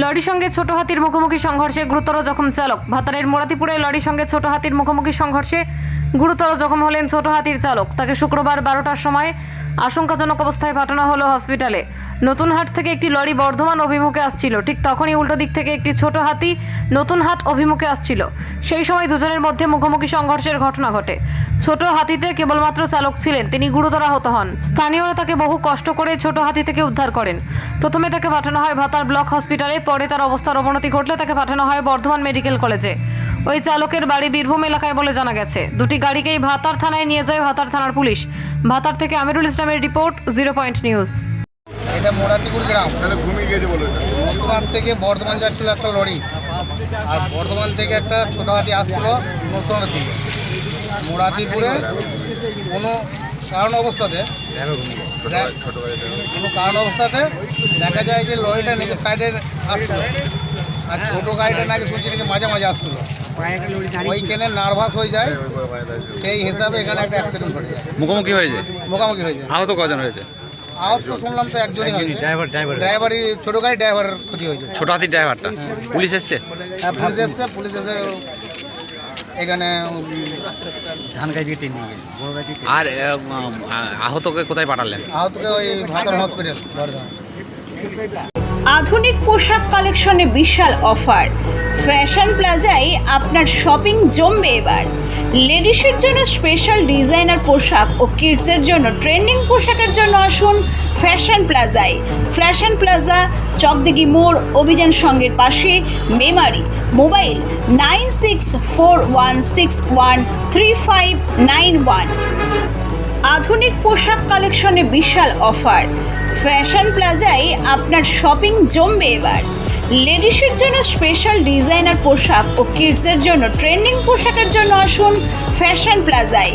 লরির সঙ্গে ছোট হাতির মুখোমুখি সংঘর্ষে গুরুতর জখম চালক। ভাতারের মোড়াতিপুরে লরির সঙ্গে ছোট হাতির মুখোমুখি সংঘর্ষে গুরুতর জখম হলেন ছোট হাতির চালক। তাকে শুক্রবার 12টার সময় আশঙ্কাজনক অবস্থায় পাঠানো হলো হসপিটালে। নতুনহাট থেকে একটি লরি বর্ধমান অভিমুখে আসছিল। ঠিক তখনই উল্টো দিক থেকে একটি ছোট হাতি নতুনহাট অভিমুখে আসছিল। সেই সময় দুজনের মধ্যে মুখোমুখি সংঘর্ষের ঘটনা ঘটে। ছোট হাতিতে কেবলমাত্র চালক ছিলেন, তিনি গুরুতর আহত হন। স্থানীয়রা তাকে বহু কষ্ট করে ছোট হাতি থেকে উদ্ধার করেন। প্রথমে তাকে পাঠানো হয় ভাতার ব্লক হসপিটালে, পরে তার অবস্থার অবনতি ঘটলে তাকে পাঠানো হয় বর্ধমান মেডিকেল কলেজে। ওই চালকের বাড়ি বীরভূম এলাকায় বলে জানা গেছে। দুটি গাড়িকেই ভাতার থানায় নিয়ে যায় ভাতার থানার পুলিশ। ভাতার থেকে আমিরুল ইসলামের রিপোর্ট, 0 পয়েন্ট নিউজ। এটা মোড়াতিপুর গ্রাম। নতুনহাট থেকে বর্ধমান যাচ্ছিল একটা লরি, আর বর্ধমান থেকে একটা ছোট হাতি আসছিল নতুনহাট থেকে। মোড়াতিপুরে কোনো কারণ অবস্থাতে দেখা যায় যে লরিটা নিজের সাইডে আসছিল, আর ছোটো গাড়িটা নাকি শুনছি নাকি মাঝে মাঝে আসছিল। ওইখানে নার্ভাস হয়ে যায়, সেই হিসাবে এখানে একটা অ্যাক্সিডেন্ট ঘটে যায়। মুখোমুখি হয়েছে। আহত কজন হয়েছে? আহত তো শুনলাম তো একজনই হয়েছে। ড্রাইভারই, ছোটো গাড়ি ড্রাইভারের ক্ষতি হয়েছে। ছোট হাতির ড্রাইভারটা। পুলিশ এসছে? হ্যাঁ, পুলিশ এসে এখানে আর আহতকে কোথায় পাঠালেন? আহতকে ওই ভাতার হসপিটাল। আধুনিক পোশাক কালেকশনে বিশাল অফার। ফ্যাশন প্লাজায় আপনার শপিং জমবে এবার। লেডিসের জন্য স্পেশাল ডিজাইনার পোশাক ও কিডসের জন্য ট্রেন্ডিং পোশাকের জন্য আসুন ফ্যাশন প্লাজায়। ফ্যাশন প্লাজা, চকদিঘি মোড়, অভিযান সঙ্গের পাশে, মেমারি। মোবাইল 9641613591। আধুনিক পোশাক কালেকশনে বিশাল অফার। ফ্যাশন প্লাজায় আপনার শপিং জমবে এবার। লেডিসের জন্য স্পেশাল ডিজাইনার পোশাক ও কিডসের জন্য ট্রেন্ডিং পোশাকের জন্য আসুন ফ্যাশন প্লাজায়।